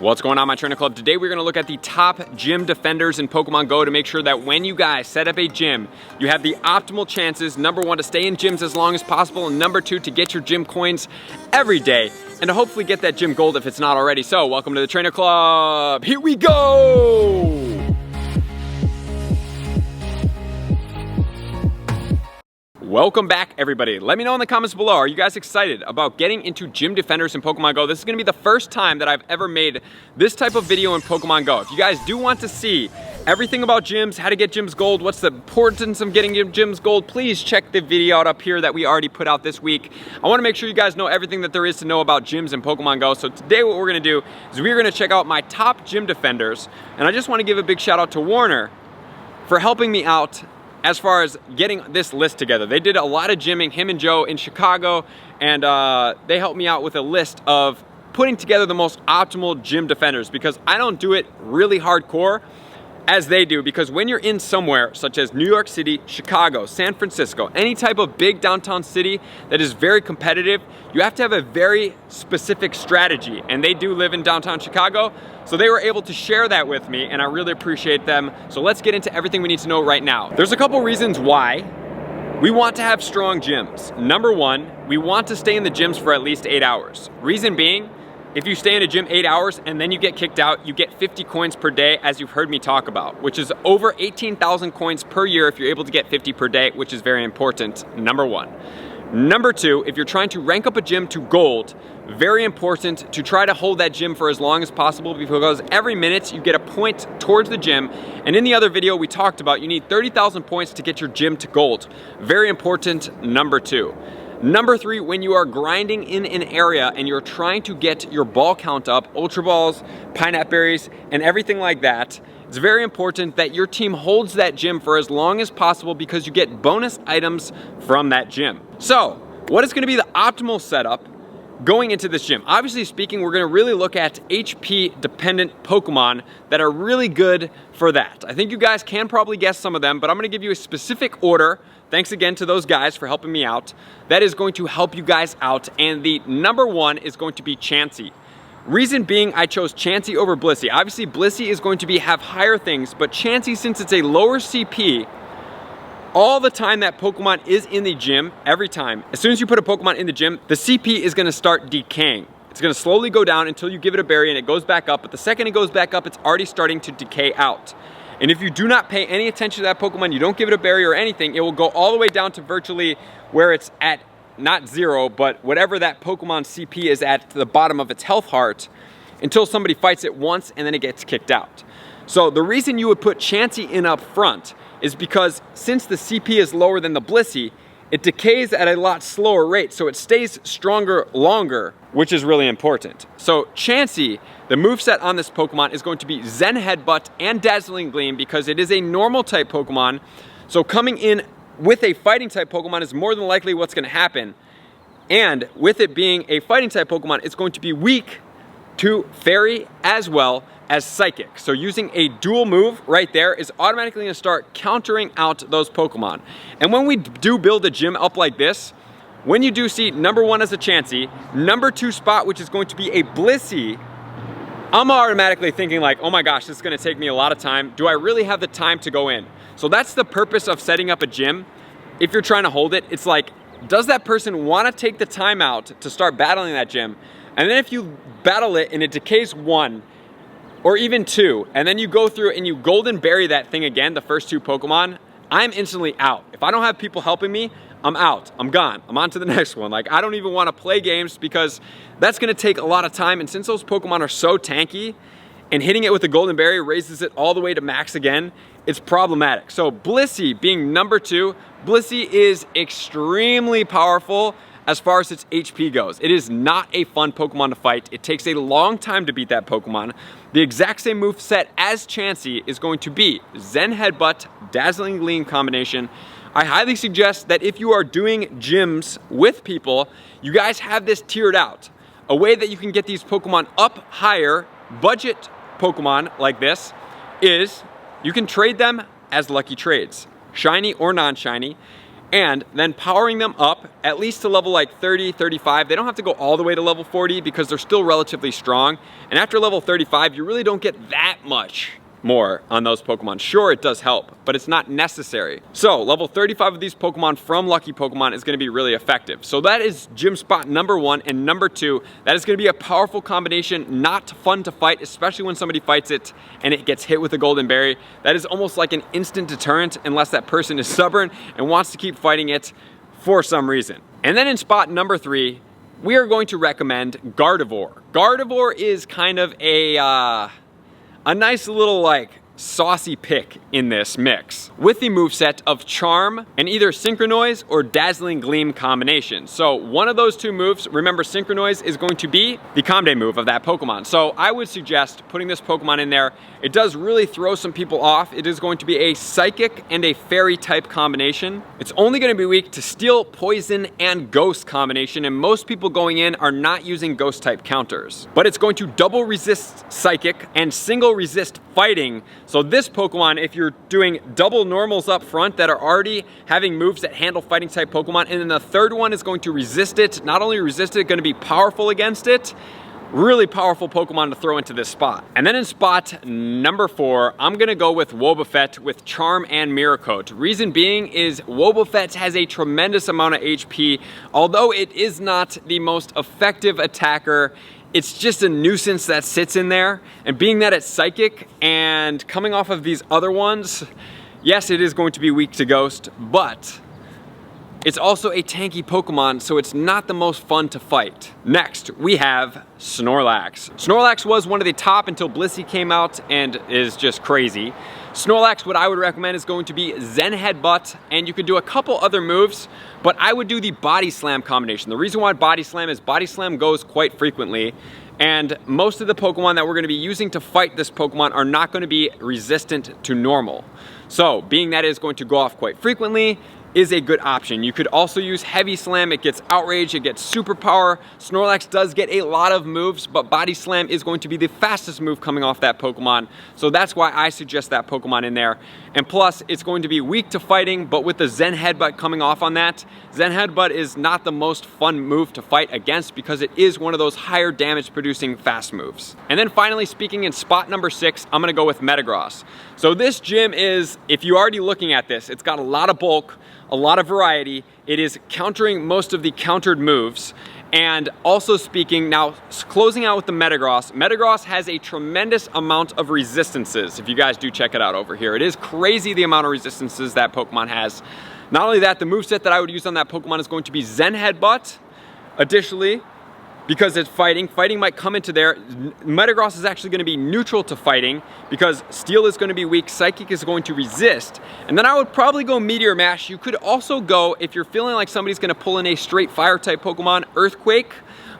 What's going on, my trainer club? Today we're going to look at the top gym defenders in Pokemon Go to make sure that when you guys set up a gym, you have the optimal chances, number one, to stay in gyms as long as possible, and number two, to get your gym coins every day, and to hopefully get that gym gold if it's not already. So, welcome to the trainer club. Here we go! Welcome back, everybody. Let me know in the comments below, are you guys excited about getting into gym defenders in Pokemon Go? This is gonna be the first time that I've ever made this type of video in Pokemon Go. If you guys do want to see everything about gyms, how to get gyms gold, what's the importance of getting gyms gold, please check the video out up here that we already put out this week. I wanna make sure you guys know everything that there is to know about gyms in Pokemon Go. So today what we're gonna do is we're gonna check out my top gym defenders. And I just wanna give a big shout out to Warner for helping me out as far as getting this list together. They did a lot of gymming, him and Joe in Chicago, and they helped me out with a list of putting together the most optimal gym defenders, because I don't do it really hardcore as they do, because when you're in somewhere such as New York City, Chicago, San Francisco, any type of big downtown city that is very competitive, you have to have a very specific strategy, and they do live in downtown Chicago, so they were able to share that with me, and I really appreciate them. So let's get into everything we need to know right now. There's a couple reasons why we want to have strong gyms. Number one, we want to stay in the gyms for at least 8 hours. Reason being, if you stay in a gym 8 hours and then you get kicked out, you get 50 coins per day, as you've heard me talk about, which is over 18,000 coins per year if you're able to get 50 per day, which is very important, number one. Number two, if you're trying to rank up a gym to gold, very important to try to hold that gym for as long as possible, because every minute you get a point towards the gym. And in the other video we talked about, you need 30,000 points to get your gym to gold. Very important, number two. Number three, when you are grinding in an area and you're trying to get your ball count up, Ultra Balls, Pineapple Berries, and everything like that, it's very important that your team holds that gym for as long as possible, because you get bonus items from that gym. So, what is going to be the optimal setup going into this gym? Obviously speaking, we're going to really look at HP dependent Pokemon that are really good for that. I think you guys can probably guess some of them, but I'm going to give you a specific order. Thanks again to those guys for helping me out. That is going to help you guys out, and the number one is going to be Chansey. Reason being, I chose Chansey over Blissey. Obviously Blissey is going to have higher things, but Chansey, since it's a lower CP, all the time that Pokemon is in the gym, every time, as soon as you put a Pokemon in the gym, the CP is going to start decaying. It's going to slowly go down until you give it a berry and it goes back up, but the second it goes back up, it's already starting to decay out. And if you do not pay any attention to that Pokemon, you don't give it a berry or anything, it will go all the way down to virtually where it's at, not zero, but whatever that Pokemon CP is at the bottom of its health heart, until somebody fights it once and then it gets kicked out. So the reason you would put Chansey in up front is because since the CP is lower than the Blissey, it decays at a lot slower rate, so it stays stronger longer, which is really important. So Chansey, the moveset on this Pokemon is going to be Zen Headbutt and Dazzling Gleam, because it is a normal type Pokemon. So coming in with a fighting type Pokemon is more than likely what's going to happen. And with it being a fighting type Pokemon, it's going to be weak to Fairy as well as Psychic. So using a dual move right there is automatically going to start countering out those Pokemon. And when we do build a gym up like this, when you do see number one as a Chansey, number two spot, which is going to be a Blissey, I'm automatically thinking like, oh my gosh, this is going to take me a lot of time. Do I really have the time to go in? So that's the purpose of setting up a gym. If you're trying to hold it, it's like, does that person want to take the time out to start battling that gym? And then if you battle it and it decays one, or even two, and then you go through and you golden berry that thing again, the first two Pokemon, I'm instantly out. If I don't have people helping me, I'm out, I'm gone, I'm on to the next one. Like, I don't even want to play games, because that's going to take a lot of time, and since those Pokemon are so tanky, and hitting it with the golden berry raises it all the way to max again, it's problematic. So Blissey being number two, Blissey is extremely powerful as far as its HP goes. It is not a fun Pokemon to fight. It takes a long time to beat that Pokemon. The exact same move set as Chansey is going to be Zen Headbutt, Dazzling Gleam combination. I highly suggest that if you are doing gyms with people, you guys have this tiered out. A way that you can get these Pokemon up higher, budget Pokemon like this, is you can trade them as lucky trades, shiny or non-shiny. and then powering them up at least to level like 30, 35. They don't have to go all the way to level 40 because they're still relatively strong. And after level 35, you really don't get that much more on those Pokemon. Sure, it does help, but it's not necessary. So level 35 of these Pokemon from Lucky Pokemon is going to be really effective. So that is gym spot number 1, and number 2, that is going to be a powerful combination, not fun to fight, especially when somebody fights it and it gets hit with a golden berry. That is almost like an instant deterrent unless that person is stubborn and wants to keep fighting it for some reason. And then in spot number 3, we are going to recommend Gardevoir. Gardevoir is kind of a nice little like saucy pick in this mix with the moveset of Charm and either Synchronoise or Dazzling Gleam combination. So one of those two moves, remember Synchronoise is going to be the Comde move of that Pokemon. So I would suggest putting this Pokemon in there. It does really throw some people off. It is going to be a Psychic and a Fairy type combination. It's only going to be weak to Steel, Poison, and Ghost combination, and most people going in are not using Ghost type counters. But it's going to double resist Psychic and single resist Fighting. So this Pokemon, if you're doing double normals up front that are already having moves that handle Fighting type Pokemon, and then the third one is going to resist it, not only resist it, going to be powerful against it. Really powerful Pokemon to throw into this spot. And then in spot number 4, I'm gonna go with Wobbuffet with Charm and Mirror Coat. Reason being is Wobbuffet has a tremendous amount of HP. Although it is not the most effective attacker, it's just a nuisance that sits in there. And being that it's Psychic and coming off of these other ones, yes, it is going to be weak to Ghost, but it's also a tanky Pokemon, so it's not the most fun to fight. Next, we have Snorlax. Snorlax was one of the top until Blissey came out and is just crazy. Snorlax, what I would recommend is going to be Zen Headbutt, and you could do a couple other moves, but I would do the Body Slam combination. The reason why Body Slam is Body Slam goes quite frequently, and most of the Pokemon that we're gonna be using to fight this Pokemon are not gonna be resistant to normal. So, being that it is going to go off quite frequently, is a good option. You could also use Heavy Slam. It gets Outrage, it gets Superpower. Snorlax does get a lot of moves, but Body Slam is going to be the fastest move coming off that Pokemon. So that's why I suggest that Pokemon in there. And plus, it's going to be weak to fighting, but with the Zen Headbutt coming off on that, Zen Headbutt is not the most fun move to fight against because it is one of those higher damage producing fast moves. And then finally, speaking in spot number 6, I'm gonna go with Metagross. So this gym is, if you're already looking at this, it's got a lot of bulk, a lot of variety. It is countering most of the countered moves. And also speaking, now closing out with the Metagross, Metagross has a tremendous amount of resistances. If you guys do check it out over here, it is crazy the amount of resistances that Pokemon has. Not only that, the moveset that I would use on that Pokemon is going to be Zen Headbutt. Additionally, because it's fighting might come into there. Metagross is actually going to be neutral to fighting because Steel is going to be weak, Psychic is going to resist, and then I would probably go Meteor Mash. You could also go, if you're feeling like somebody's going to pull in a straight fire type Pokemon, Earthquake,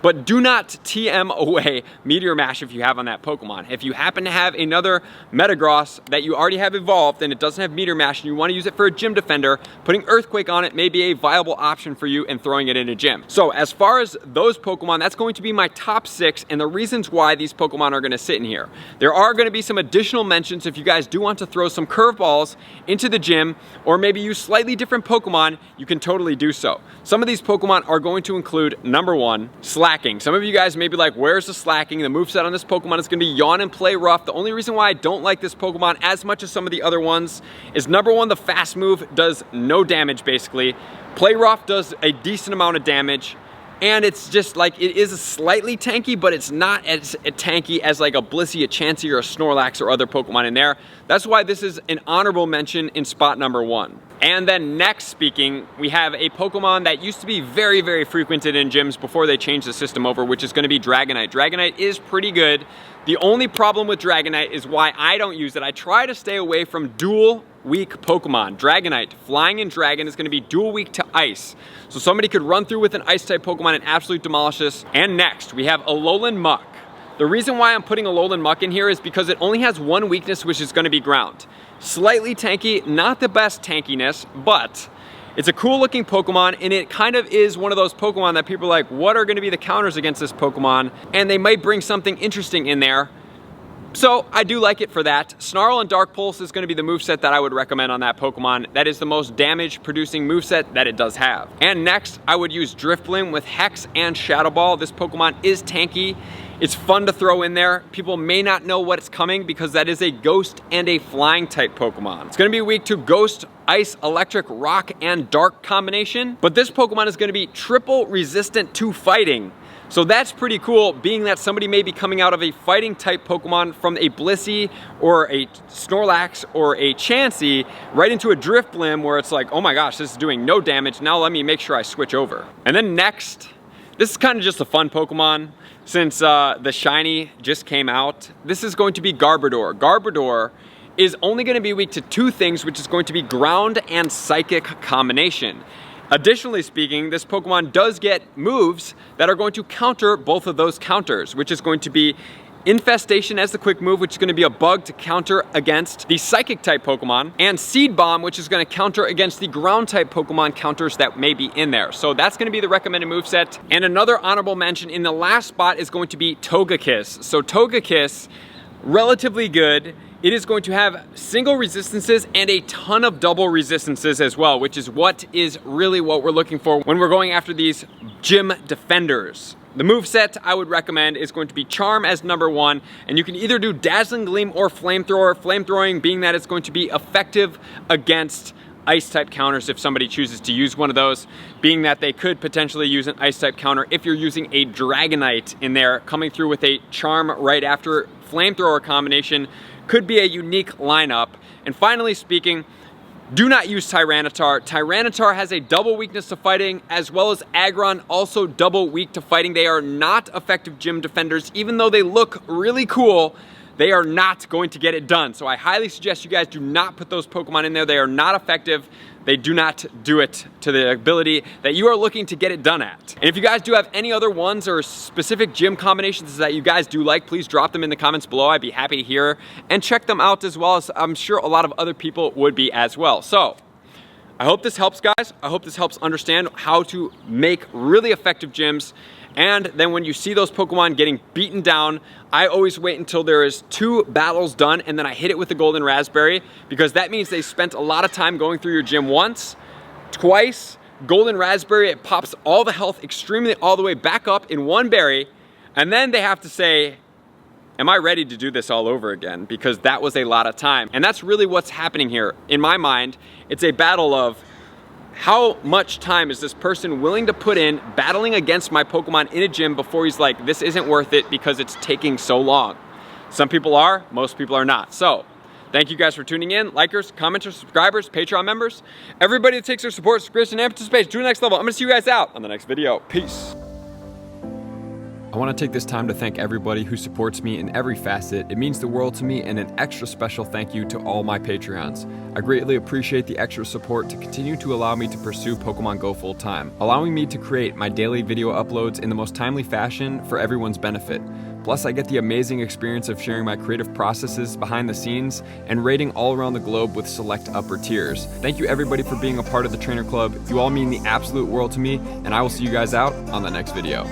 but do not TM away Meteor Mash if you have on that Pokemon. If you happen to have another Metagross that you already have evolved and it doesn't have Meteor Mash and you want to use it for a gym defender, putting Earthquake on it may be a viable option for you and throwing it in a gym. So as far as those Pokemon, that's going to be my top 6 and the reasons why these Pokemon are going to sit in here. There are going to be some additional mentions if you guys do want to throw some curveballs into the gym or maybe use slightly different Pokemon, you can totally do so. Some of these Pokemon are going to include, number 1, Slacking. Some of you guys may be like, where's the Slacking? The moveset on this Pokemon is going to be Yawn and Play Rough. The only reason why I don't like this Pokemon as much as some of the other ones is number 1, the fast move does no damage basically. Play Rough does a decent amount of damage. And it's just like, it is slightly tanky, but it's not as tanky as like a Blissey, a Chansey, or a Snorlax or other Pokemon in there. That's why this is an honorable mention in spot number 1. And then next speaking, we have a Pokemon that used to be very, very frequented in gyms before they changed the system over, which is gonna be Dragonite. Dragonite is pretty good. The only problem with Dragonite is why I don't use it. I try to stay away from dual weak Pokemon. Dragonite, Flying and Dragon, is going to be dual weak to Ice. So somebody could run through with an Ice type Pokemon and absolutely demolish this. And next, we have Alolan Muck. The reason why I'm putting Alolan Muck in here is because it only has one weakness, which is going to be Ground. Slightly tanky, not the best tankiness, but it's a cool looking Pokemon, and it kind of is one of those Pokemon that people are like, what are going to be the counters against this Pokemon? And they might bring something interesting in there. So I do like it for that. Snarl and Dark Pulse is going to be the moveset that I would recommend on that Pokemon. That is the most damage producing moveset that it does have. And next, I would use Drifblim with Hex and Shadow Ball. This Pokemon is tanky. It's fun to throw in there. People may not know what's coming because that is a Ghost and a Flying type Pokemon. It's going to be weak to Ghost, Ice, Electric, Rock, and Dark combination. But this Pokemon is going to be triple resistant to fighting. So that's pretty cool, being that somebody may be coming out of a fighting type Pokemon from a Blissey or a Snorlax or a Chansey right into a Drifblim where it's like, oh my gosh, this is doing no damage. Now let me make sure I switch over. And then next, this is kind of just a fun Pokemon since the shiny just came out. This is going to be Garbodor. Garbodor is only going to be weak to two things, which is going to be Ground and Psychic combination. Additionally speaking, this Pokemon does get moves that are going to counter both of those counters, which is going to be Infestation as the quick move, which is going to be a bug to counter against the Psychic type Pokemon, and Seed Bomb, which is going to counter against the Ground type Pokemon counters that may be in there. So that's going to be the recommended moveset. And another honorable mention in the last spot is going to be Togekiss. So Togekiss, relatively good. It is going to have single resistances and a ton of double resistances as well, which is what we're looking for when we're going after these gym defenders. The moveset I would recommend is going to be Charm as number one, and you can either do Dazzling Gleam or Flamethrower. Flamethrowing being that it's going to be effective against ice type counters if somebody chooses to use one of those, being that they could potentially use an ice type counter if you're using a Dragonite in there. Coming through with a Charm right after Flamethrower combination could be a unique lineup. And finally speaking, do not use Tyranitar. Tyranitar has a double weakness to fighting, as well as Aggron, also double weak to fighting. They are not effective gym defenders. Even though they look really cool, they are not going to get it done. So I highly suggest you guys do not put those Pokemon in there. They are not effective. They do not do it to the ability that you are looking to get it done at. And if you guys do have any other ones or specific gym combinations that you guys do like, please drop them in the comments below. I'd be happy to hear and check them out, as well as I'm sure a lot of other people would be as well. So I hope this helps, guys. I hope this helps understand how to make really effective gyms. And then when you see those Pokemon getting beaten down, I always wait until there is 2 battles done, and then I hit it with the Golden Raspberry, because that means they spent a lot of time going through your gym once, twice. Golden Raspberry, it pops all the health extremely all the way back up in 1 berry, and then they have to say, am I ready to do this all over again? Because that was a lot of time. And that's really what's happening here. In my mind, it's a battle of how much time is this person willing to put in battling against my Pokemon in a gym before he's like, this isn't worth it because it's taking so long. Some people are, most people are not. So thank you guys for tuning in. Likers, commenters, subscribers, Patreon members, everybody that takes their support, subscription, and participation to the next level. I'm gonna see you guys out on the next video. Peace. I want to take this time to thank everybody who supports me in every facet. It means the world to me, and an extra special thank you to all my Patreons. I greatly appreciate the extra support to continue to allow me to pursue Pokemon Go full time, allowing me to create my daily video uploads in the most timely fashion for everyone's benefit. Plus, I get the amazing experience of sharing my creative processes behind the scenes and raiding all around the globe with select upper tiers. Thank you everybody for being a part of the Trainer Club. You all mean the absolute world to me, and I will see you guys out on the next video.